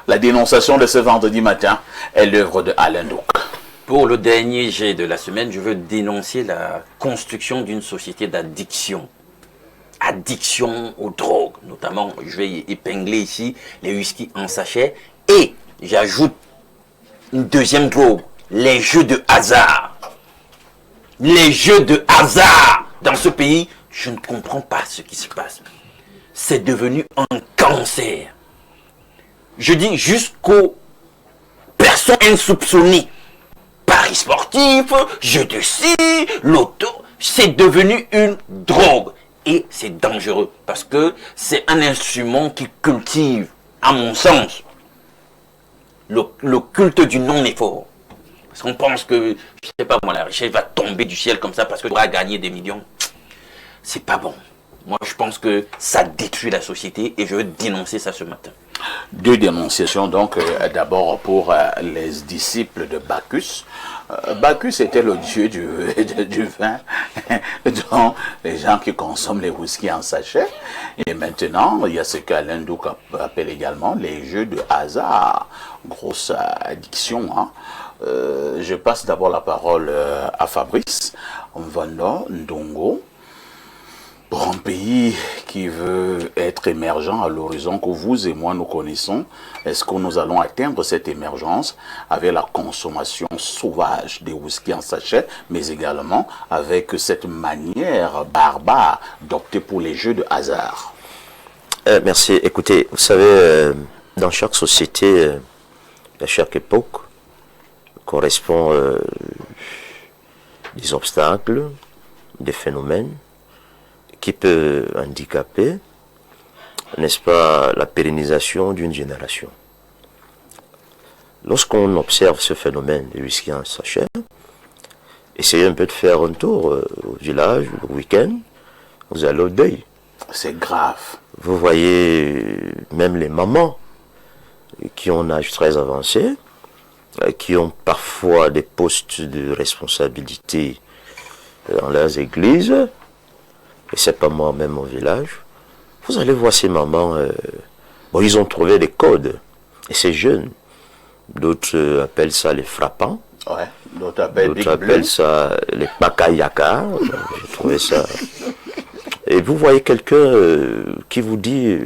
La dénonciation de ce vendredi matin est l'œuvre de Alain Douk. Pour le dernier jet de la semaine, je veux dénoncer la construction d'une société d'addiction. Addiction aux drogues, notamment, je vais épingler ici les whisky en sachet. Et j'ajoute une deuxième drogue, les jeux de hasard. Les jeux de hasard dans ce pays, je ne comprends pas ce qui se passe. C'est devenu un cancer. Je dis jusqu'aux personnes insoupçonnées. Paris sportif, jeux de scie, loto, c'est devenu une drogue. Et c'est dangereux parce que c'est un instrument qui cultive, à mon sens, le culte du non-effort. Parce qu'on pense que, je sais pas moi, la richesse va tomber du ciel comme ça parce que tu vas gagner des millions. C'est pas bon. Moi, je pense que ça détruit la société et je veux dénoncer ça ce matin. Deux dénonciations, donc, d'abord pour les disciples de Bacchus. Bacchus était le dieu du vin, dont les gens qui consomment les whisky en sachet. Et maintenant, il y a ce qu'Alain Douk appelle également les jeux de hasard. Grosse addiction, hein. Je passe d'abord la parole à Fabrice Mvando Ndongo. Pour un pays qui veut être émergent à l'horizon que vous et moi nous connaissons, est-ce que nous allons atteindre cette émergence avec la consommation sauvage des whisky en sachet, mais également avec cette manière barbare d'opter pour les jeux de hasard? Merci. Écoutez, vous savez, dans chaque société, à chaque époque, correspond des obstacles, des phénomènes qui peut handicaper, n'est-ce pas, la pérennisation d'une génération. Lorsqu'on observe ce phénomène du whisky en sachet, essayez un peu de faire un tour au village, le week-end, vous allez au deuil. C'est grave. Vous voyez même les mamans qui ont un âge très avancé, qui ont parfois des postes de responsabilité dans leurs églises, et c'est pas moi même au village, vous allez voir ces mamans, bon, ils ont trouvé des codes, et c'est jeune. D'autres appellent ça les frappants. Ouais, d'autres appellent ça les pakayaka. J'ai trouvé ça. Et vous voyez quelqu'un qui vous dit,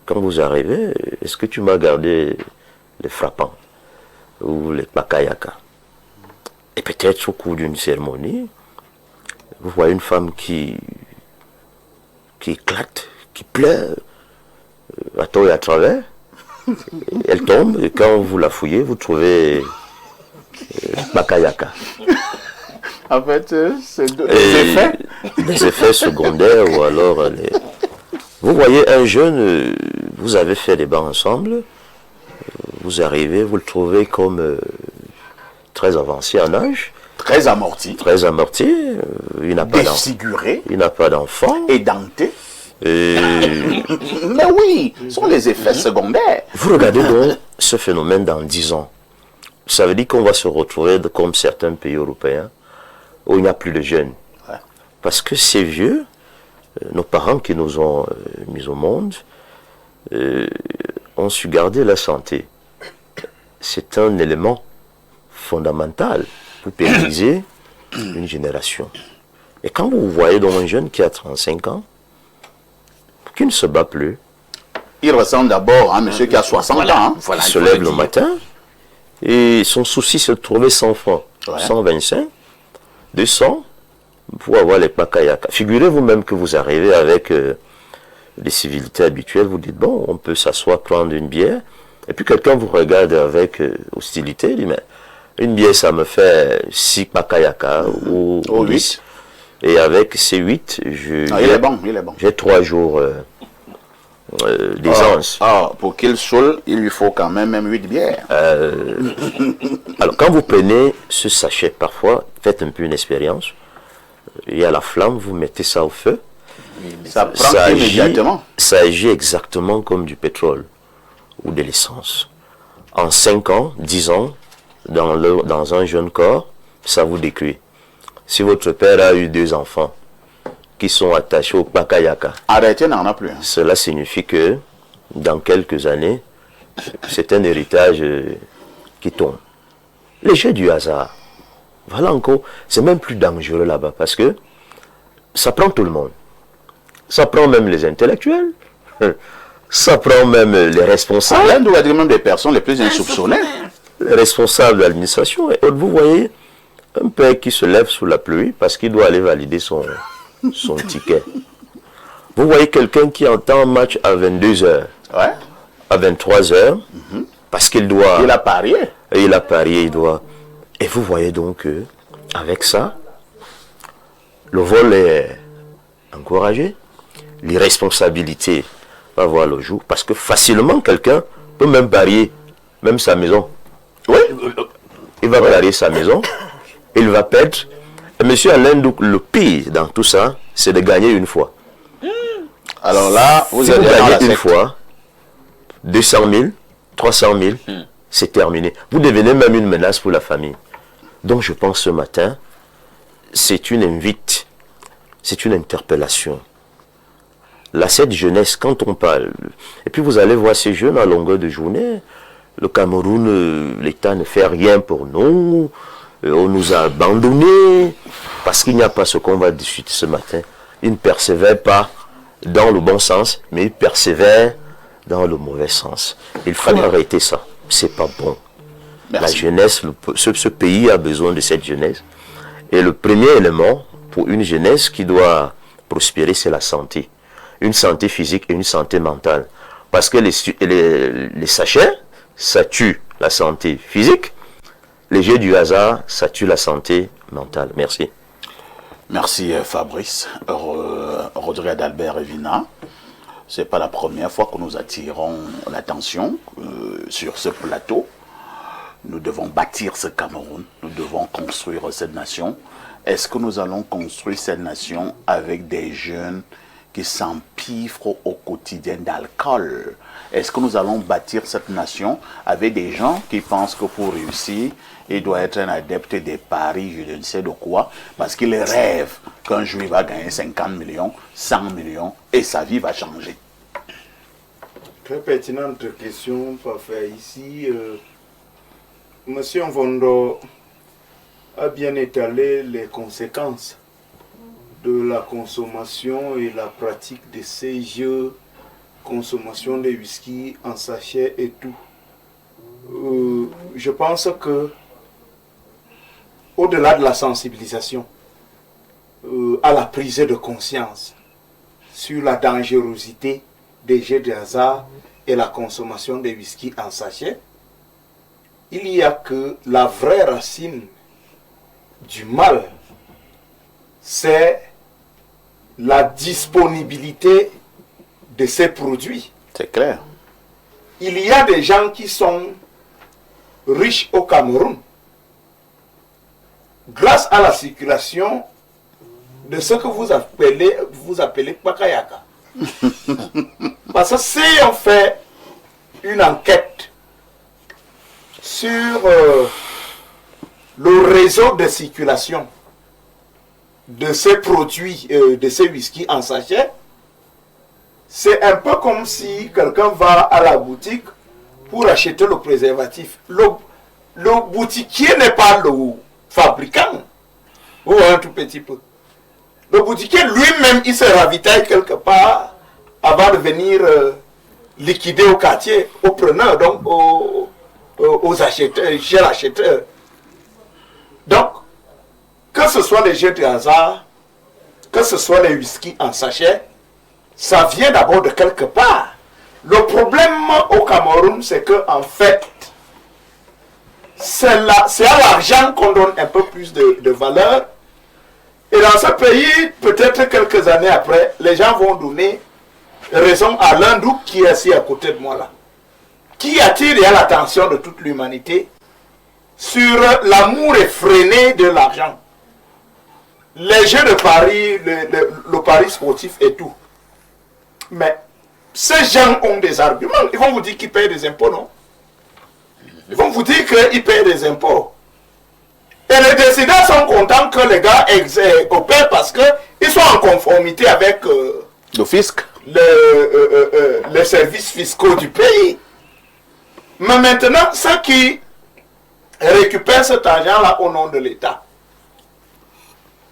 quand vous arrivez, est-ce que tu m'as gardé les frappants ou les pakayaka? Et peut-être au cours d'une cérémonie, vous voyez une femme qui éclate, qui pleure, à tort et à travers. Elle tombe, et quand vous la fouillez, vous trouvez Bakayaka. En fait, c'est des effets secondaires, ou alors... Vous voyez un jeune, vous avez fait des bancs ensemble, vous arrivez, vous le trouvez comme très avancé en âge. Très amorti. Très amorti. Il n'a pas défiguré. Il n'a pas d'enfant. Édenté. Mais oui, ce sont les effets secondaires. Vous regardez donc ce phénomène dans 10 ans. Ça veut dire qu'on va se retrouver comme certains pays européens où il n'y a plus de jeunes. Ouais. Parce que ces vieux, nos parents qui nous ont mis au monde, ont su garder la santé. C'est un élément fondamental pour pérenniser une génération. Et quand vous voyez donc un jeune qui a 35 ans, qui ne se bat plus, il ressemble d'abord à un monsieur qui a 60 ans. Hein. Voilà, il se lève le matin, et son souci c'est de trouver 100 francs, 125, 200, pour avoir les pakayaka. Figurez-vous même que vous arrivez avec les civilités habituelles, vous dites, bon, on peut s'asseoir, prendre une bière, et puis quelqu'un vous regarde avec hostilité, il dit, mais une bière, ça me fait 6 pakayaka ou 8. Et avec ces 8, il est bon. J'ai 3 jours d'aisance. Pour qu'il saoule, il lui faut quand même 8 bières. Alors, quand vous prenez ce sachet, parfois, faites un peu une expérience. Il y a la flamme, vous mettez ça au feu. Ça prend immédiatement. Ça agit exactement comme du pétrole ou de l'essence. En 5 ans, 10 ans, dans un jeune corps, ça vous détruit. Si votre père a eu 2 enfants qui sont attachés au pakayaka, arrêtez, n'en a plus. Cela signifie que dans quelques années, c'est un héritage qui tombe. Les jeux du hasard, voilà encore, c'est même plus dangereux là-bas parce que ça prend tout le monde. Ça prend même les intellectuels, ça prend même les responsables. L'un doit dire même des personnes les plus insoupçonnées. Les responsables de l'administration. Et vous voyez un père qui se lève sous la pluie parce qu'il doit aller valider son ticket. Vous voyez quelqu'un qui entend un match à 22h, Ouais. à 23h, parce qu'il doit... Il a parié. Et il a parié, il doit... Et vous voyez donc que, avec ça, le vol est encouragé, l'irresponsabilité va voir le jour, parce que facilement quelqu'un peut même parier, même sa maison. Oui. Il va parier sa maison, il va perdre. Et monsieur Alain, le pire dans tout ça, c'est de gagner une fois. Alors là, Si vous gagnez une fois, 200 000, 300 000, c'est terminé. Vous devenez même une menace pour la famille. Donc je pense ce matin, c'est une invite, c'est une interpellation. Là, cette jeunesse, quand on parle, et puis vous allez voir ces jeunes à longueur de journée, le Cameroun, l'État ne fait rien pour nous, on nous a abandonnés, parce qu'il n'y a pas ce qu'on va discuter ce matin. Ils ne persévèrent pas dans le bon sens, mais ils persévèrent dans le mauvais sens. Il fallait arrêter ça. C'est pas bon. Merci. La jeunesse, ce pays a besoin de cette jeunesse. Et le premier élément pour une jeunesse qui doit prospérer, c'est la santé. Une santé physique et une santé mentale. Parce que les sachets, ça tue la santé physique. Les jeux du hasard, ça tue la santé mentale. Merci. Merci Fabrice, Rodrigue Adalbert Evina. Ce n'est pas la première fois que nous attirons l'attention sur ce plateau. Nous devons bâtir ce Cameroun, nous devons construire cette nation. Est-ce que nous allons construire cette nation avec des jeunes qui s'empiffrent au quotidien d'alcool? Est-ce que nous allons bâtir cette nation avec des gens qui pensent que pour réussir, il doit être un adepte des paris, je ne sais de quoi, parce qu'il rêve qu'un jour il va gagner 50 millions, 100 millions, et sa vie va changer? Très pertinente question, parfait. Ici, Monsieur Mvondo a bien étalé les conséquences de la consommation et la pratique de ces jeux, consommation de whisky en sachet et tout. Je pense que au-delà de la sensibilisation à la prise de conscience sur la dangerosité des jeux de hasard et la consommation de whisky en sachet, il y a que la vraie racine du mal, c'est la disponibilité de ces produits. C'est clair. Il y a des gens qui sont riches au Cameroun grâce à la circulation de ce que vous appelez Pakayaka. Parce que si on fait une enquête sur le réseau de circulation de ces produits, de ces whisky en sachet, c'est un peu comme si quelqu'un va à la boutique pour acheter le préservatif. Le boutiquier n'est pas le fabricant, ou un tout petit peu. Le boutiquier lui-même, il se ravitaille quelque part avant de venir liquider au quartier, aux preneurs, donc aux acheteurs, chez l'acheteur. Donc, que ce soit les jeux de hasard, que ce soit les whisky en sachet, ça vient d'abord de quelque part. Le problème au Cameroun, c'est que en fait, c'est à l'argent qu'on donne un peu plus de valeur. Et dans ce pays, peut-être quelques années après, les gens vont donner raison à l'hindou qui est assis à côté de moi là, qui attire l'attention de toute l'humanité sur l'amour effréné de l'argent. Les jeux de paris, le pari sportif et tout. Mais ces gens ont des arguments. Ils vont vous dire qu'ils payent des impôts, non? Ils vont vous dire qu'ils payent des impôts. Et les décideurs sont contents que les gars opèrent parce qu'ils sont en conformité avec le fisc, les services fiscaux du pays. Mais maintenant, ceux qui récupèrent cet argent-là au nom de l'État,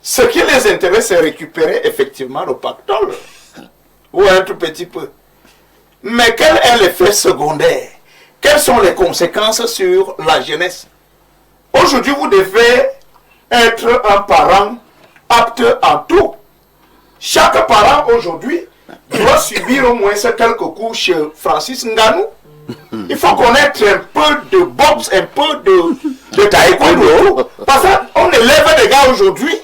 ce qui les intéresse, c'est récupérer effectivement le pactole, ou un tout petit peu. Mais quel est l'effet secondaire? Quelles sont les conséquences sur la jeunesse? Aujourd'hui, vous devez être un parent apte en tout. Chaque parent aujourd'hui doit subir au moins ces quelques coups chez Francis Ngannou. Il faut connaître un peu de boxe, un peu de taekwondo. Parce qu'on élève des gars aujourd'hui.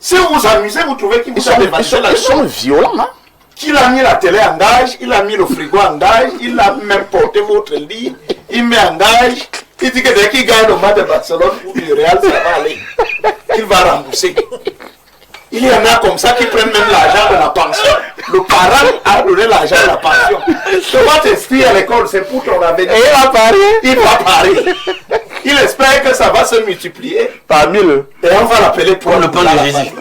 Si vous vous amusez, vous trouvez qu'ils vous a dévasté la Ils sont violents, hein? Qu'il a mis la télé en gage, il a mis le frigo en gage, il a même porté votre lit, il met en gage. Il dit que dès qu'il gagne le match de Barcelone ou du Real, ça va aller. Il va rembourser. Il y en a comme ça qui prennent même l'argent de la pension. Le parent a donné l'argent de la pension. Tu vas t'inscrire à l'école, c'est pour ton avenir. Et il va parier. Il va parier. Il espère que ça va se multiplier. Par 1000. Et on va l'appeler pour le pain de Jésus.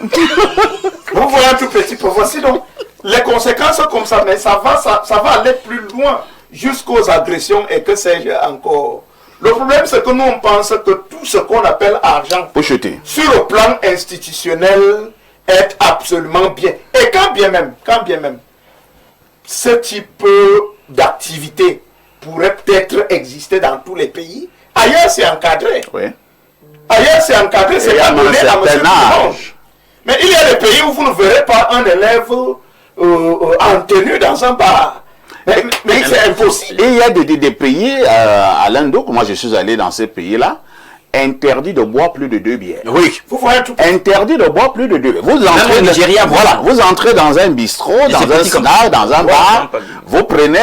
Vous voyez un tout petit peu. Voici donc les conséquences comme ça, mais ça va aller plus loin jusqu'aux agressions et que sais-je encore. Le problème, c'est que nous, on pense que tout ce qu'on appelle argent, Pour jeter. sur le plan institutionnel, est absolument bien. Et quand bien même, ce type d'activité pourrait peut-être exister dans tous les pays, ailleurs c'est encadré. Oui. Ailleurs c'est encadré, c'est pas donné à monsieur tout le monde. Mais il y a des pays où vous ne verrez pas un élève en tenue dans un bar. Mais c'est impossible. Et il y a des pays, à l'Indo, moi je suis allé dans ces pays-là, interdit de boire plus de 2 bières. Oui. Vous voyez tout. Interdit de boire plus de 2. Vous Même entrez, au Nigeria, voilà, vous entrez dans un bistrot, c'est dans un petit comme snack, dans un bar, pas- vous prenez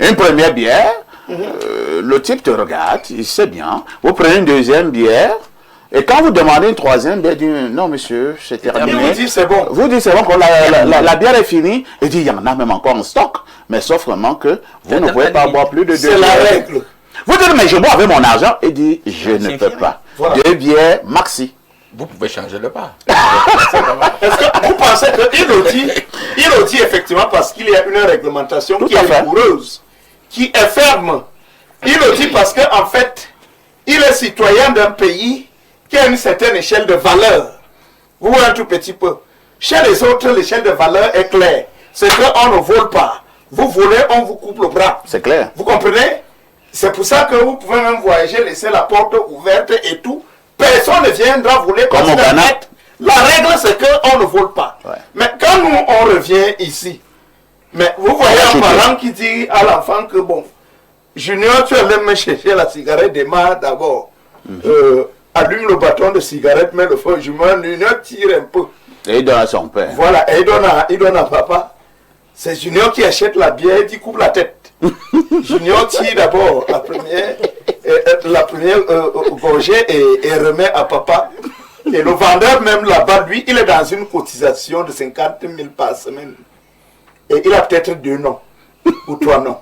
une première bière, le type te regarde, il sait bien, vous prenez une deuxième bière, et quand vous demandez une troisième bière, il dit non monsieur, c'est Il terminé. vous dit c'est bon. Vous dites c'est bon, la bière est finie, il dit il y en a même encore en stock, mais sauf vraiment que vous ne pouvez pas boire plus de 2 C'est bières. la règle. Vous dites mais je bois avec mon argent, il dit je ne peux infini. pas. Voilà. 2 bières maxi. Vous pouvez changer le pas. Est-ce que vous pensez qu'il le dit effectivement parce qu'il y a une réglementation Tout qui à est fait. rigoureuse, qui est ferme. Il le dit parce qu'en fait, il est citoyen d'un pays qui a une certaine échelle de valeur. Vous voyez un tout petit peu. Chez les autres, l'échelle de valeur est claire. C'est qu'on ne vole pas. Vous volez, on vous coupe le bras. C'est clair. Vous comprenez? C'est pour ça que vous pouvez même voyager, laisser la porte ouverte et tout. Personne ne viendra voler. Comme parce au que Ghana. la règle, c'est qu'on ne vole pas. Ouais. Mais quand nous, on revient ici, mais vous voyez un chuter. parent qui dit à l'enfant que bon, Junior, tu allais me chercher la cigarette, démarre d'abord. Allume le bâton de cigarette, mets le feu. Junior tire un peu. Et il donne à son père. Voilà, et il donne à papa. C'est Junior qui achète la bière et qui coupe la tête. Junior tire d'abord la première gorgée et remet à papa. Et le vendeur même là-bas, lui, il est dans une cotisation de 50 000 par semaine. Et il a peut-être 2 noms ou 3 noms.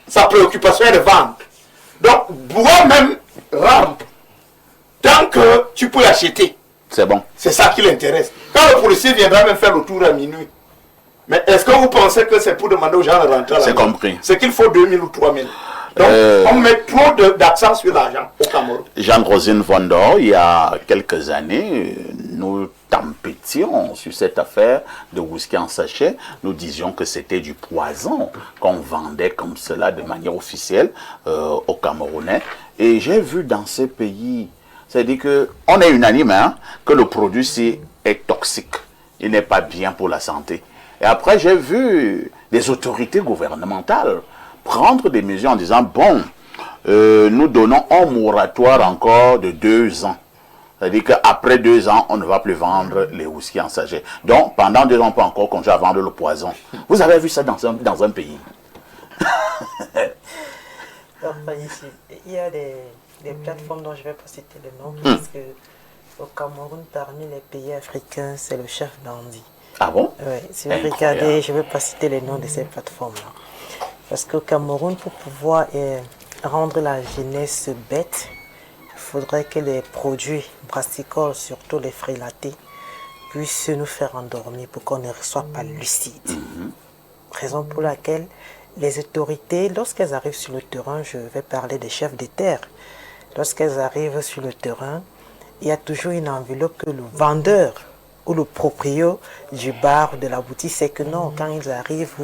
Sa préoccupation est de vendre. Donc, bois même rampe. Tant que tu peux acheter. C'est bon. C'est ça qui l'intéresse. Quand le policier viendra même faire le tour à minuit, mais est-ce que vous pensez que c'est pour demander aux gens de rentrer à la C'est maison? compris. C'est qu'il faut 2000 ou 3000. Donc, on met trop d'accent sur l'argent au Cameroun. Jean-Rosine Vondor, il y a quelques années, nous tempétions sur cette affaire de whisky en sachet. Nous disions que c'était du poison qu'on vendait comme cela de manière officielle aux Camerounais. Et j'ai vu dans ces pays, c'est-à-dire qu'on est unanime hein, que le produit est toxique. Il n'est pas bien pour la santé. Et après, j'ai vu des autorités gouvernementales prendre des mesures en disant, bon, nous donnons un moratoire encore de 2 ans. C'est-à-dire qu'après 2 ans, on ne va plus vendre les whisky en sachet. Donc, pendant 2 ans, on peut encore continuer à vendre le poison. Vous avez vu ça dans un pays? Enfin, ici, il y a des plateformes dont je ne vais pas citer le nom, parce que au Cameroun, parmi les pays africains, c'est le chef d'Andy. Ah bon? Oui, si vous Incroyable. regardez, je ne vais pas citer les noms de ces plateformes-là. Parce qu'au Cameroun, pour pouvoir rendre la jeunesse bête, il faudrait que les produits brassicoles, surtout les frélatés, puissent nous faire endormir pour qu'on ne soit pas lucide. Raison pour laquelle Les autorités, lorsqu'elles arrivent sur le terrain, je vais parler des chefs de terre, lorsqu'elles arrivent sur le terrain, il y a toujours une enveloppe que le vendeur ou le proprio du bar ou de la boutique sait que non, quand ils arrivent,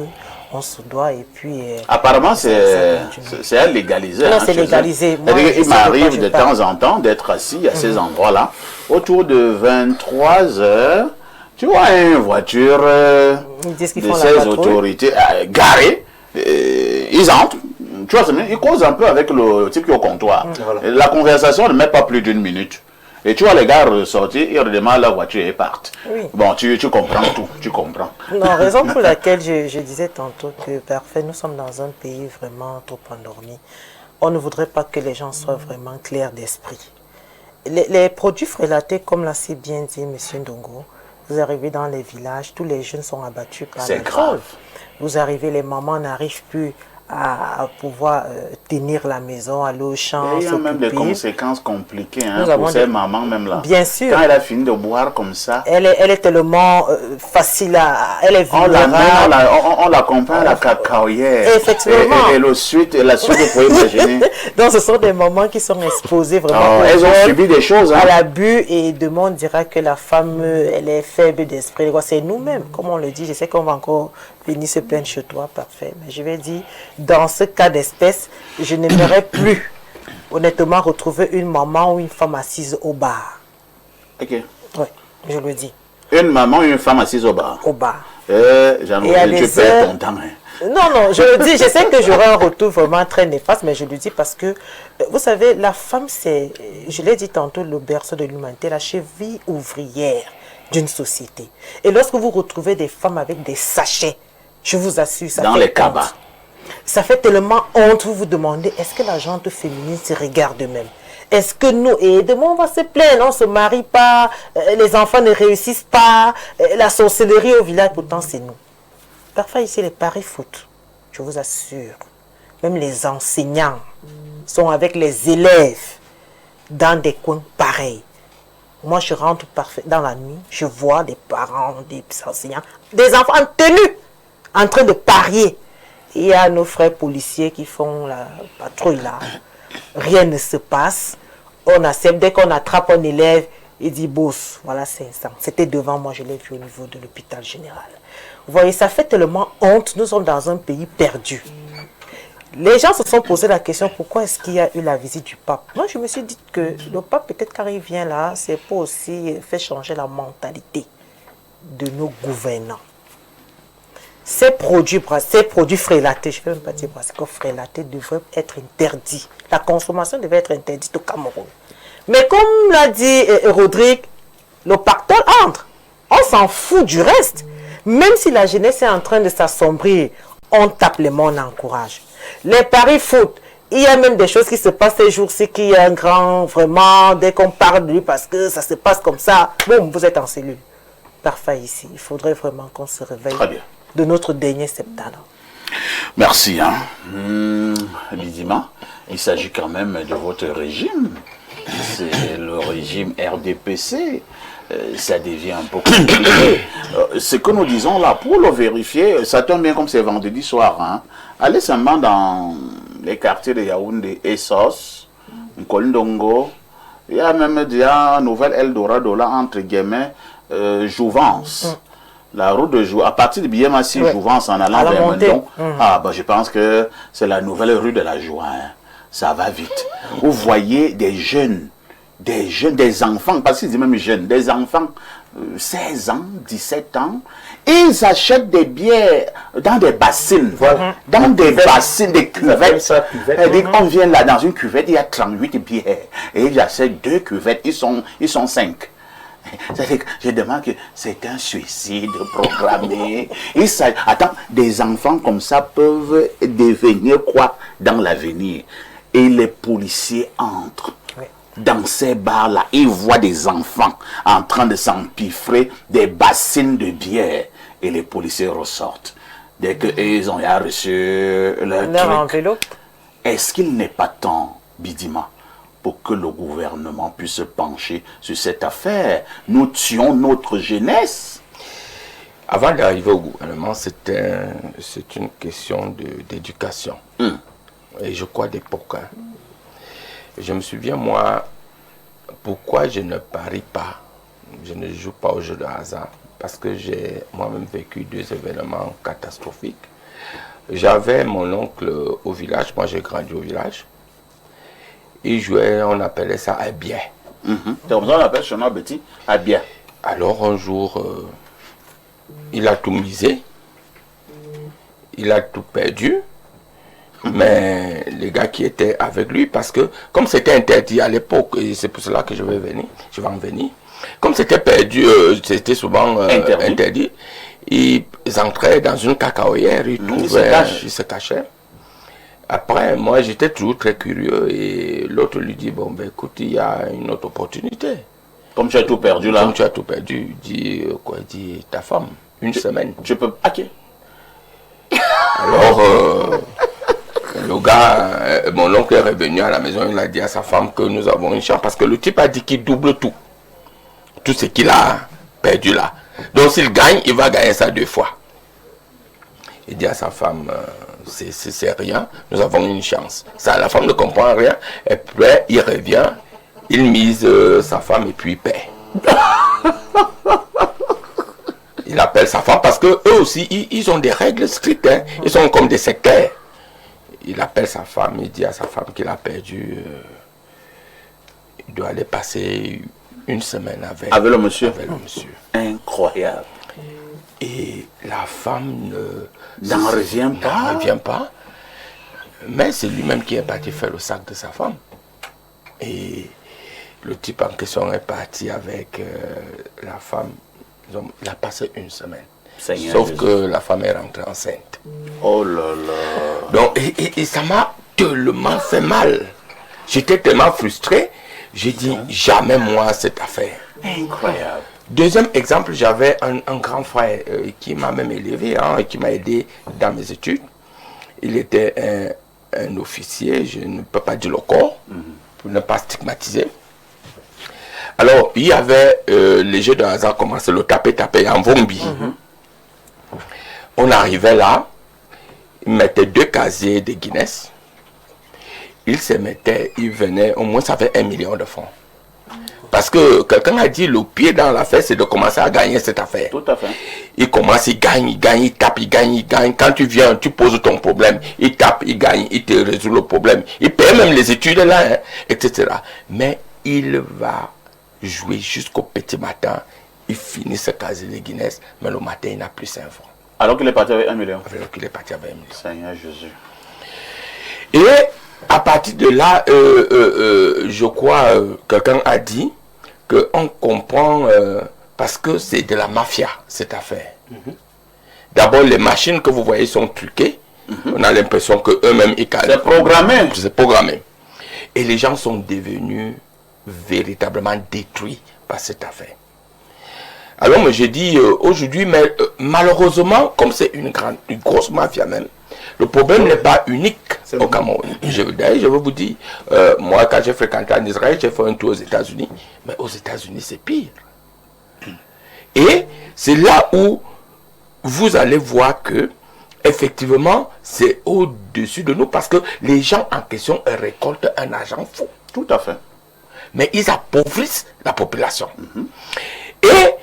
on se doit et puis... Apparemment, c'est à légaliser. Non, c'est légalisé. Il m'arrive de temps en temps d'être assis à ces endroits-là, autour de 23 heures, tu vois une voiture de ces autorités garée, ils entrent, tu vois, ils causent un peu avec le type qui est au comptoir. La conversation ne met pas plus d'1 minute. Et tu vois les gars ressortir, ils redémarrent la voiture et partent. Oui. Bon, tu comprends tout, tu comprends. Non, raison pour laquelle je disais tantôt que, parfait, nous sommes dans un pays vraiment trop endormi. On ne voudrait pas que les gens soient vraiment clairs d'esprit. Les produits frélatés, comme l'a si bien dit M. Ndongo, vous arrivez dans les villages, tous les jeunes sont abattus par c'est grave. Vous arrivez, les mamans n'arrivent plus à pouvoir tenir la maison, aller au champ. Il y a même des conséquences compliquées pour ces mamans même là. Bien sûr. Quand elle a fini de boire comme ça. Elle est tellement facile à... Elle est vulnérable. On l'accompagne à la cacaoyère. Effectivement. Et la suite, vous pouvez imaginer. Donc ce sont des mamans qui sont exposées vraiment elles ont subi des choses. À l'abus, et demain on dira que la femme, elle est faible d'esprit. C'est nous-mêmes, comme on le dit. Je sais qu'on va encore venir se plaindre chez toi, parfait. Mais je vais dire, dans ce cas d'espèce, je n'aimerais plus, honnêtement, retrouver une maman ou une femme assise au bar. Ok. Oui, je le dis. Une maman ou une femme assise au bar. Au bar. Tu perds ton temps. Non, je le dis, je sais que j'aurai un retour vraiment très néfaste, mais je le dis parce que, vous savez, la femme, c'est, je l'ai dit tantôt, le berceau de l'humanité, la cheville ouvrière d'une société. Et lorsque vous retrouvez des femmes avec des sachets, je vous assure, ça dans fait les cabas. Ça fait tellement honte, vous vous demandez, est-ce que la gente féminine se regarde même? Est-ce que nous, et demain on va se plaindre, on ne se marie pas, les enfants ne réussissent pas, la sorcellerie au village, pourtant c'est nous. Parfois ici les paris foot, je vous assure, même les enseignants sont avec les élèves dans des coins pareils. Moi je rentre dans la nuit, je vois des parents, des enseignants, des enfants en tenue, en train de parier. Il y a nos frères policiers qui font la patrouille là. Rien ne se passe. On accepte, dès qu'on attrape un élève, il dit boss, voilà 500. C'était devant moi, je l'ai vu au niveau de l'hôpital général. Vous voyez, ça fait tellement honte. Nous sommes dans un pays perdu. Les gens se sont posé la question, pourquoi est-ce qu'il y a eu la visite du pape? Moi, je me suis dit que le pape, peut-être quand il vient là, c'est pour aussi faire changer la mentalité de nos gouvernants. Ces produits frélatés, je ne vais même pas dire brassicole, frélatés devraient être interdits. La consommation devait être interdite au Cameroun. Mais comme l'a dit Rodrigue, le pactole entre. On s'en fout du reste. Même si la jeunesse est en train de s'assombrir, on tape les mains, on encourage. Les paris foot, il y a même des choses qui se passent ces jours-ci, qui est un grand, vraiment, dès qu'on parle de lui, parce que ça se passe comme ça, boum, vous êtes en cellule. Parfait ici. Il faudrait vraiment qu'on se réveille. Très bien. De notre dernier septembre. Merci. Lidima, il s'agit quand même de votre régime. C'est le régime RDPC. Ça devient un peu compliqué. Ce que nous disons là, pour le vérifier, ça tombe bien comme c'est vendredi soir. Allez seulement dans les quartiers de Yaoundé, Essos, Nkolndongo. Il y a même déjà Nouvelle Eldorado là, entre guillemets, Jouvence. La route de Jouvence, à partir de Biémassi, Jouvence en allant vers Mendon, je pense que c'est la nouvelle rue de la Joie. Ça va vite. Vous voyez des jeunes, des enfants, parce qu'ils disent même jeunes, des enfants, 16 ans, 17 ans, ils achètent des bières dans des bassines, dans des bassines, des cuvettes. On vient là dans une cuvette, il y a 38 bières, et ils achètent 2 cuvettes, ils sont 5. Je demande que c'est un suicide programmé. Attends, des enfants comme ça peuvent devenir quoi dans l'avenir? Et les policiers entrent dans ces bars-là. Ils voient des enfants en train de s'empiffrer des bassines de bière. Et les policiers ressortent. Dès qu'ils ont reçu leur enveloppe. Est-ce qu'il n'est pas temps, Bidima, pour que le gouvernement puisse se pencher sur cette affaire? Nous tuons notre jeunesse. Avant d'arriver au gouvernement, c'est une question d'éducation. Et je crois d'époque. Hein. Je me souviens, moi, pourquoi je ne parie pas, je ne joue pas au jeu de hasard, parce que j'ai moi-même vécu 2 événements catastrophiques. J'avais mon oncle au village, moi j'ai grandi au village. Il jouait, on appelait ça à bien. C'est comme ça on appelle chez nous, Betty, à bien. Alors un jour, il a tout misé, il a tout perdu, mais les gars qui étaient avec lui, parce que comme c'était interdit à l'époque, et c'est pour cela que je vais en venir, comme c'était perdu, c'était souvent interdit, ils entraient dans une cacaoyère, ils se cachaient. Après, moi j'étais toujours très curieux et l'autre lui dit, bon ben écoute, il y a une autre opportunité. Comme tu as tout perdu là. Comme tu as tout perdu, dit quoi, dit ta femme, une semaine. Je peux. Ok. Alors, le gars, mon oncle est revenu à la maison, il a dit à sa femme que nous avons une chance parce que le type a dit qu'il double tout. Tout ce qu'il a perdu là. Donc s'il gagne, il va gagner ça 2 fois. Il dit à sa femme, c'est rien, nous avons une chance. Ça, la femme ne comprend rien. Et puis il revient, il mise sa femme et puis il paie. Il appelle sa femme parce que eux aussi, ils ont des règles strictes. Hein. Ils sont comme des sectaires. Il appelle sa femme, il dit à sa femme qu'il a perdu. Il doit aller passer une semaine avec le monsieur. Avec le monsieur. Incroyable. Et la femme n'en revient pas. Mais c'est lui-même qui est parti faire le sac de sa femme. Et le type en question est parti avec la femme. Il a passé une semaine. Seigneur Sauf Jésus. que la femme est rentrée enceinte. Oh là là. Donc, et ça m'a tellement fait mal. J'étais tellement frustré. J'ai dit, jamais moi cette affaire. Incroyable. Deuxième exemple, j'avais un grand frère qui m'a même élevé, hein, qui m'a aidé dans mes études. Il était un officier, je ne peux pas dire le corps, pour ne pas stigmatiser. Alors, il y avait les jeux de hasard commençaient, le taper en Vombi. On arrivait là, il mettait 2 casiers de Guinness. Il se mettait, il venait, au moins ça fait 1 million de francs. Parce que quelqu'un a dit le pied dans l'affaire, c'est de commencer à gagner cette affaire. Tout à fait. Il commence, il gagne, il tape, il gagne. Quand tu viens, tu poses ton problème. Il tape, il gagne, il te résout le problème. Il paye même les études là, hein, etc. Mais il va jouer jusqu'au petit matin. Il finit ce casier de Guinness, mais le matin, il n'a plus 5 francs. Alors qu'il est parti avec 1 million. Alors qu'il est parti avec 1 million. Seigneur Jésus. Et à partir de là, je crois, quelqu'un a dit qu'on comprend, parce que c'est de la mafia, cette affaire. D'abord, les machines que vous voyez sont truquées. On a l'impression qu'eux-mêmes, ils calent. C'est programmé. C'est programmé. Et les gens sont devenus véritablement détruits par cette affaire. Alors, moi, j'ai dit, aujourd'hui, mais malheureusement, comme c'est une grosse mafia même, le problème n'est pas unique au Cameroun. Je veux vous dire, moi, quand j'ai fréquenté en Israël, j'ai fait un tour aux États-Unis. Mais aux États-Unis, c'est pire. Et c'est là où vous allez voir que, effectivement, c'est au-dessus de nous parce que les gens en question récoltent un argent faux. Tout à fait. Mais ils appauvrissent la population. Et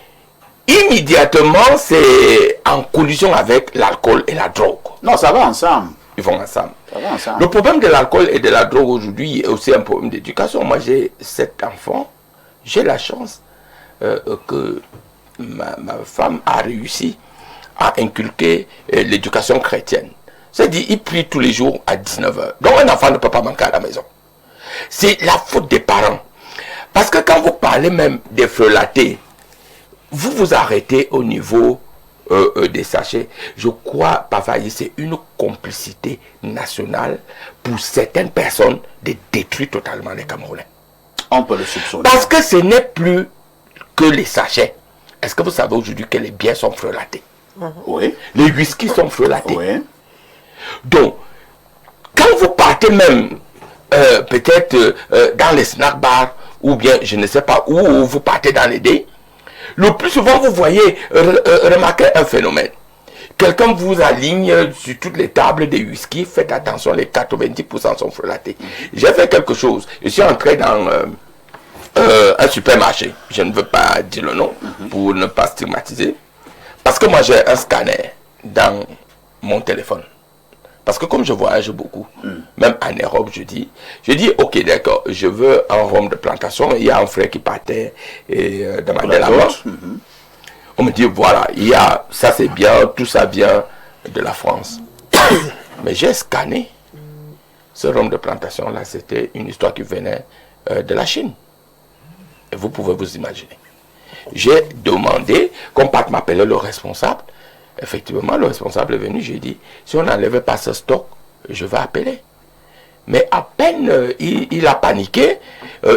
immédiatement, c'est en collision avec l'alcool et la drogue. Non, ça va ensemble. Ils vont ensemble. Ça va ensemble. Le problème de l'alcool et de la drogue aujourd'hui est aussi un problème d'éducation. Moi, j'ai 7 enfants. J'ai la chance que ma femme a réussi à inculquer l'éducation chrétienne. C'est-à-dire, il prie tous les jours à 19h. Donc, un enfant ne peut pas manquer à la maison. C'est la faute des parents. Parce que quand vous parlez même des frelatés, vous vous arrêtez au niveau des sachets. Je crois, Pavaï, c'est une complicité nationale pour certaines personnes de détruire totalement les Camerounais. On peut le soupçonner. Parce que ce n'est plus que les sachets. Est-ce que vous savez aujourd'hui que les bières sont frelatés? Oui. Les whisky sont frelatés. Oui. Donc, quand vous partez même, peut-être dans les snack bars, ou bien je ne sais pas où vous partez dans les dés, Le plus souvent, vous voyez, remarquez un phénomène. Quelqu'un vous aligne sur toutes les tables des whisky, faites attention, les 90% sont frelatés. J'ai fait quelque chose. Je suis entré dans un supermarché. Je ne veux pas dire le nom pour ne pas stigmatiser. Parce que moi, j'ai un scanner dans mon téléphone. Parce que comme je voyage beaucoup, même en Europe, je dis, ok, d'accord, je veux un rhum de plantation. Il y a un frère qui partait et demandait la vente. On me dit, voilà, ça c'est bien, tout ça vient de la France. Mais j'ai scanné. Ce rhum de plantation là, c'était une histoire qui venait de la Chine. Et vous pouvez vous imaginer. J'ai demandé, comme Pat m'appelait le responsable, effectivement, le responsable est venu, j'ai dit, si on n'enlève pas ce stock, je vais appeler. Mais à peine il a paniqué,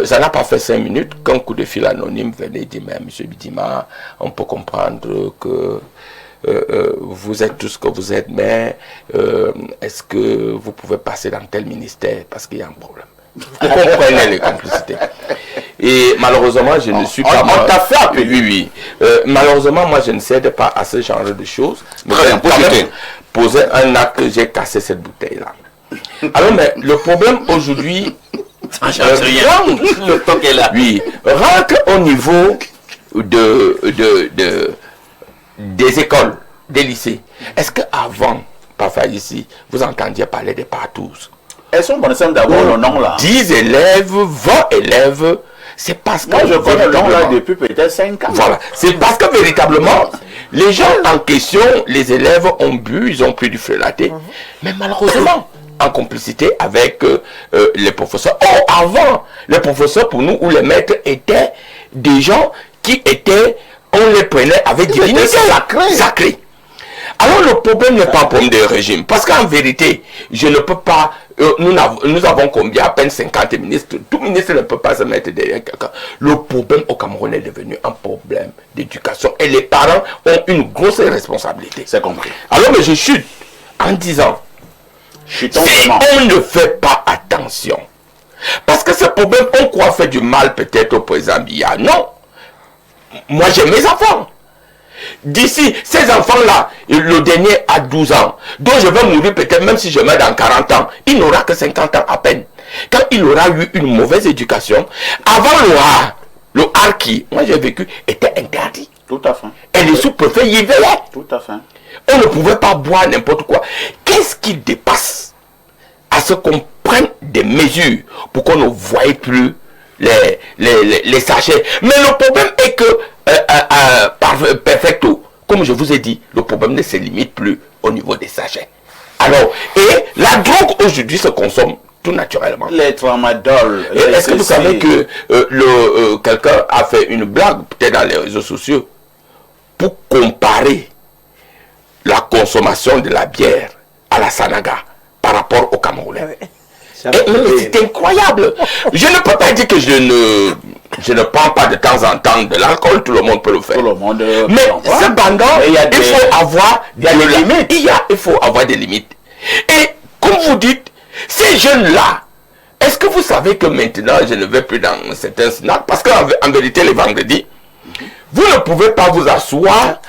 ça n'a pas fait 5 minutes qu'un coup de fil anonyme venait dire, mais M. Bidima, on peut comprendre que vous êtes tout ce que vous êtes, mais est-ce que vous pouvez passer dans tel ministère parce qu'il y a un problème. Vous comprenez les complicités. Et malheureusement, je ne suis pas... On t'a fait appeler. Oui. Malheureusement, moi, je ne cède pas à ce genre de choses. Mais Très bien, quand même posé un acte, j'ai cassé cette bouteille-là. Alors, mais le problème aujourd'hui... Ça change rien. Le stock est là. Oui, rentre au niveau des écoles, des lycées. Est-ce qu'avant, parfois ici, vous entendiez parler des partous? Elles sont bonnes d'abord le nom là. 10 élèves, 20 élèves, c'est parce que... Moi je connais le nom là depuis peut-être 5 ans. Voilà, c'est parce que véritablement, les gens en question, les élèves ont bu, ils ont pris du frelaté, mais malheureusement, en complicité avec les professeurs. Or, avant, les professeurs pour nous, ou les maîtres, étaient des gens qui étaient, on les prenait avec dignité sacrée. Alors le problème n'est pas un problème de régime, parce qu'en vérité, je ne peux pas, nous avons combien, à peine 50 ministres, tout ministre ne peut pas se mettre derrière quelqu'un. Le problème au Cameroun est devenu un problème d'éducation et les parents ont une grosse responsabilité. C'est compris. Alors mais je chute en disant, si on ne fait pas attention, parce que ce problème, on croit faire du mal peut-être au président Biya. Non, moi j'ai mes enfants. D'ici, ces enfants-là, le dernier a 12 ans, dont je vais mourir peut-être même si je meurs dans 40 ans, il n'aura que 50 ans à peine. Quand il aura eu une mauvaise éducation, avant le art qui, moi j'ai vécu, était interdit. Tout à fait. Et les sous-préfets y veillaient. Tout à fait. On ne pouvait pas boire n'importe quoi. Qu'est-ce qui dépasse à ce qu'on prenne des mesures pour qu'on ne voie plus les sachets? Mais le problème est que perfecto, comme je vous ai dit, le problème ne se limite plus au niveau des sachets. Alors, et la drogue aujourd'hui se consomme tout naturellement. Les tramadol. Est-ce que vous savez que quelqu'un a fait une blague, peut-être dans les réseaux sociaux, pour comparer la consommation de la bière à la Sanaga par rapport au Camerounais? C'est incroyable. Je ne peux pas dire que je ne prends pas de temps en temps de l'alcool, tout le monde peut le faire. Tout le monde mais cependant, il faut avoir des limites. Il faut avoir des limites. Et comme vous dites, ces jeunes-là, est-ce que vous savez que maintenant je ne vais plus dans certains snacks? Parce qu'en vérité, les vendredis, vous ne pouvez pas vous asseoir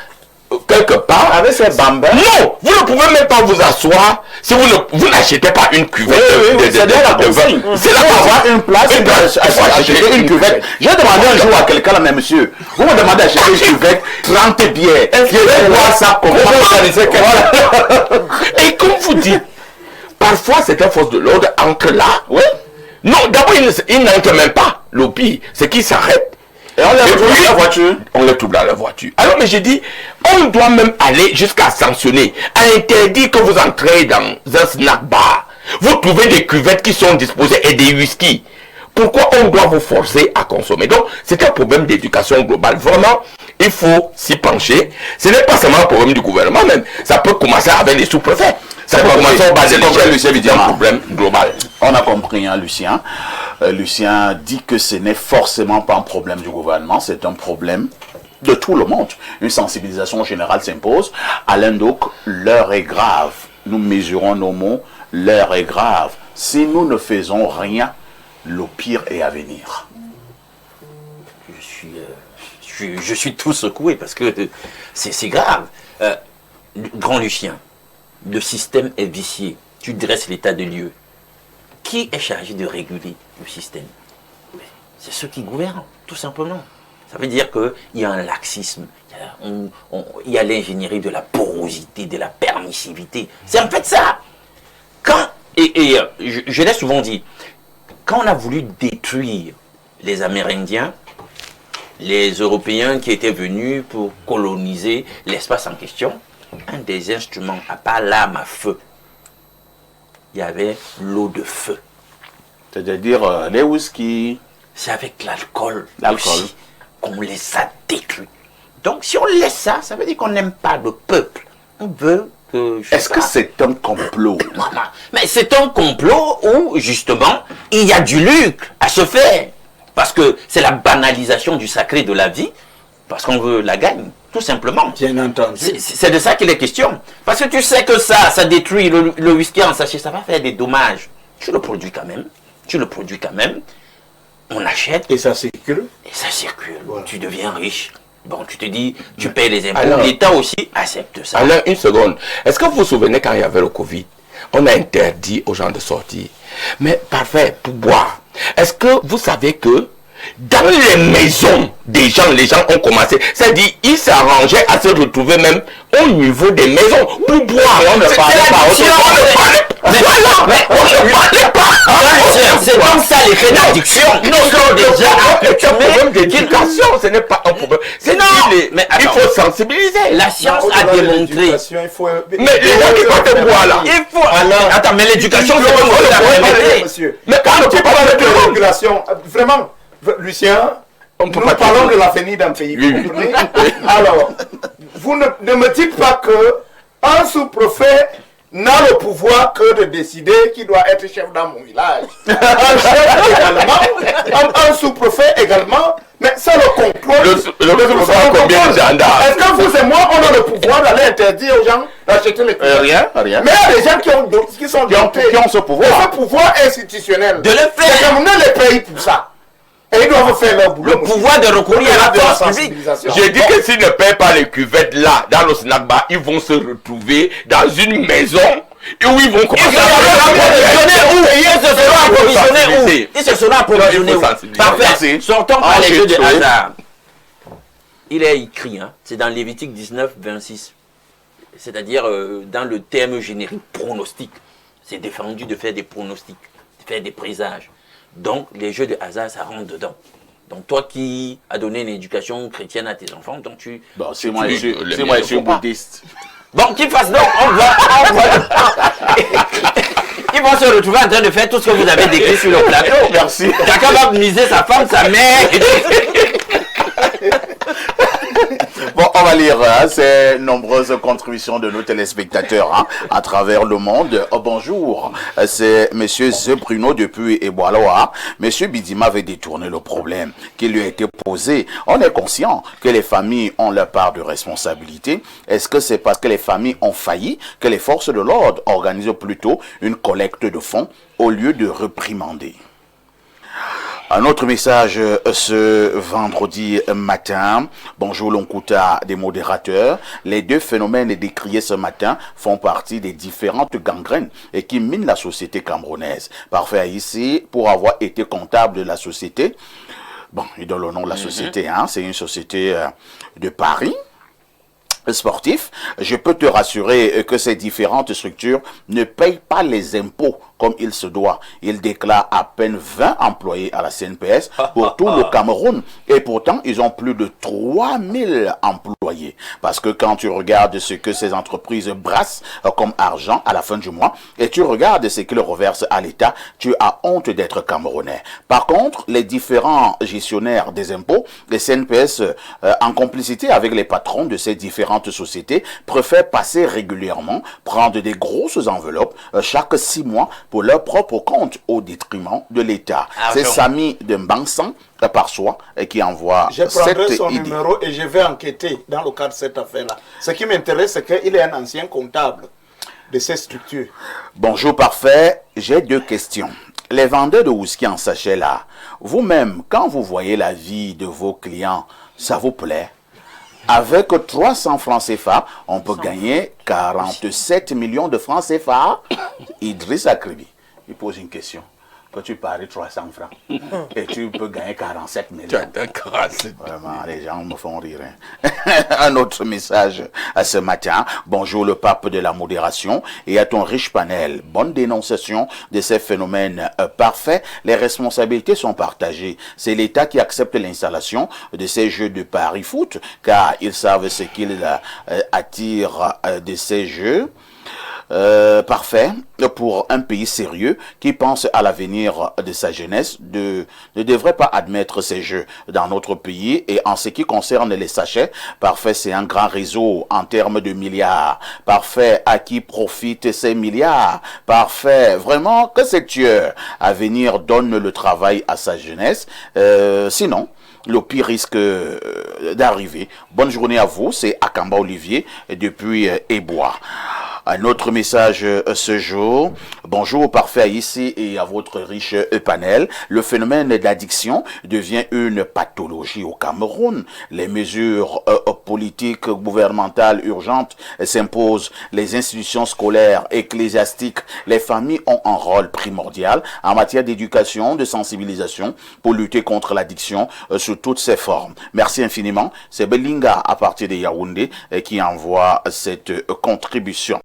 quelque part avec ces bambins. Non, vous ne pouvez même pas vous asseoir si vous n'achetez pas une cuvette c'est de la consigne. C'est là pour avoir une place, acheter une cuvette. J'ai demandé un jour à quelqu'un là, mais monsieur, vous me demandez d'acheter une cuvette, 30 bières. Je vais voir ça comment organiser. Et comme vous dites, parfois certaines forces de l'ordre entrent là. Oui. Non, d'abord ils n'entrent même pas. Le pire, c'est qu'ils s'arrêtent. Et on les trouve dans la voiture. On les trouve dans la voiture. Alors, mais je dis, on doit même aller jusqu'à sanctionner, à interdire que vous entrez dans un snack bar. Vous trouvez des cuvettes qui sont disposées et des whisky. Pourquoi on doit vous forcer à consommer? Donc, c'est un problème d'éducation globale. Vraiment, il faut s'y pencher. Ce n'est pas seulement un problème du gouvernement même. Ça peut commencer avec les sous-préfets. Ça peut commencer au bas de l'échelle. C'est un problème global. On a compris, hein, Lucien. Lucien dit que ce n'est forcément pas un problème du gouvernement, c'est un problème de tout le monde. Une sensibilisation générale s'impose. Alain Doc, l'heure est grave. Nous mesurons nos mots, l'heure est grave. Si nous ne faisons rien, le pire est à venir. Je suis je suis tout secoué parce que c'est grave. Grand Lucien, le système est vicié. Tu dresses l'état de lieu. Qui est chargé de réguler le système? C'est ceux qui gouvernent, tout simplement. Ça veut dire qu'il y a un laxisme, il y a l'ingénierie de la porosité, de la permissivité. C'est en fait ça. Je l'ai souvent dit, quand on a voulu détruire les Amérindiens, les Européens qui étaient venus pour coloniser l'espace en question, un des instruments, à part l'arme à feu, il y avait l'eau de feu. C'est-à-dire les whisky. C'est avec l'alcool aussi qu'on les a détruits. Donc si on laisse ça, ça veut dire qu'on n'aime pas le peuple. On veut que... Est-ce que c'est un complot? Mais c'est un complot où, justement, il y a du lucre à se faire. Parce que c'est la banalisation du sacré de la vie, parce qu'on veut la gagne, tout simplement. Bien entendu. C'est de ça qu'il est question. Parce que tu sais que ça détruit le whisky en sachet, ça va faire des dommages. Tu le produis quand même. On achète. Et ça circule. Voilà. Tu deviens riche. Bon, tu te dis, tu payes les impôts. L'État aussi accepte ça. Alors, une seconde. Est-ce que vous vous souvenez quand il y avait le Covid, on a interdit aux gens de sortir. Mais parfait, pour boire. Est-ce que vous savez que dans les maisons des gens, les gens ont commencé, c'est-à-dire ils s'arrangeaient à se retrouver même au niveau des maisons pour boire. On ne parlait pas. C'est comme ça l'effet d'addiction. C'est un problème d'éducation, ce n'est pas un problème. Il faut sensibiliser. La science a démontré. Mais les gens qui partent boire là. Attends, mais l'éducation, c'est monsieur. Mais quand on parle de régulation, vraiment, Lucien, nous parlons de l'avenir d'un pays. Alors, vous ne me dites pas que un sous-préfet n'a le pouvoir que de décider qui doit être chef dans mon village. Un chef également, un sous-préfet également, mais c'est le complot. Le sous-préfet a combien de gendarmes? Est-ce que vous et moi, on a le pouvoir d'aller interdire aux gens d'acheter les pouvoirs? Rien. Mais il y a des gens qui ont ce pouvoir. Ce pouvoir institutionnel. De le faire. C'est comme on les pays pour ça. Et ils doivent faire leur boulot. Le pouvoir de recourir à la force publique. J'ai dit que s'ils ne paient pas les cuvettes là, dans le snack bar, ils vont se retrouver dans une maison où ils vont commencer Ils se seront approvisionnés où? Parfait. Sortons par les jeux de hasard. Il est écrit, c'est dans Lévitique 19, 26. C'est-à-dire dans le terme générique pronostic. C'est défendu de faire des pronostics, de faire des présages. Donc, les jeux de hasard, ça rentre dedans. Donc, toi qui as donné une éducation chrétienne à tes enfants, donc tu... Bon, c'est moi, je suis bouddhiste. Bon, qu'ils fassent donc, on va... Ils vont se retrouver en train de faire tout ce que vous avez décrit sur le plateau. Merci. Quelqu'un va miser sa femme, sa mère... Bon, on va lire ces nombreuses contributions de nos téléspectateurs à travers le monde. Bonjour, c'est Monsieur Bruno depuis Eboaloa. Monsieur Bidima avait détourné le problème qui lui a été posé. On est conscient que les familles ont leur part de responsabilité. Est-ce que c'est parce que les familles ont failli que les forces de l'ordre organisent plutôt une collecte de fonds au lieu de réprimander? Un autre message ce vendredi matin. Bonjour Lonkuta des modérateurs. Les deux phénomènes décriés ce matin font partie des différentes gangrènes et qui minent la société camerounaise. Parfait ici, pour avoir été comptable de la société. Bon, il donne le nom de la société, c'est une société de Paris. Sportif, je peux te rassurer que ces différentes structures ne payent pas les impôts comme il se doit. Ils déclarent à peine 20 employés à la CNPS pour tout le Cameroun. Et pourtant, ils ont plus de 3000 employés. Parce que quand tu regardes ce que ces entreprises brassent comme argent à la fin du mois, et tu regardes ce qu'ils reversent à l'État, tu as honte d'être Camerounais. Par contre, les différents gestionnaires des impôts, les CNPS, en complicité avec les patrons de ces différentes sociétés, préfèrent passer régulièrement, prendre des grosses enveloppes chaque 6 mois pour leur propre compte au détriment de l'État. C'est Samy de Mbansan par soi qui envoie cette idée. Je prendrai son numéro et je vais enquêter dans le cadre de cette affaire-là. Ce qui m'intéresse, c'est qu'il est un ancien comptable de ces structures. Bonjour parfait, j'ai 2 questions. Les vendeurs de whisky en sachet là, vous-même, quand vous voyez la vie de vos clients Ça vous plaît? Avec 300 francs CFA, on peut gagner 47 millions de francs CFA. Idriss Akribi, il pose une question. Quand tu paries 300 francs et tu peux gagner 47 millions. Vraiment, les gens me font rire. Hein. Un autre message à ce matin. Bonjour le pape de la modération et à ton riche panel. Bonne dénonciation de ces phénomènes parfaits. Les responsabilités sont partagées. C'est l'État qui accepte l'installation de ces jeux de paris foot car ils savent ce qu'ils attirent de ces jeux. Parfait pour un pays sérieux qui pense à l'avenir de sa jeunesse ne devrait pas admettre ces jeux dans notre pays. Et en ce qui concerne les sachets, parfait, c'est un grand réseau en termes de milliards. Parfait, à qui profitent ces milliards? Parfait, vraiment que ce tueur à venir donne le travail à sa jeunesse. Sinon, le pire risque d'arriver. Bonne journée à vous, c'est Akamba Olivier depuis Ebois. Un autre message ce jour. Bonjour parfait ici et à votre riche panel. Le phénomène d'addiction devient une pathologie au Cameroun. Les mesures politiques gouvernementales urgentes s'imposent. Les institutions scolaires, ecclésiastiques, les familles ont un rôle primordial en matière d'éducation, de sensibilisation pour lutter contre l'addiction sous toutes ses formes. Merci infiniment. C'est Belinga à partir de Yaoundé qui envoie cette contribution.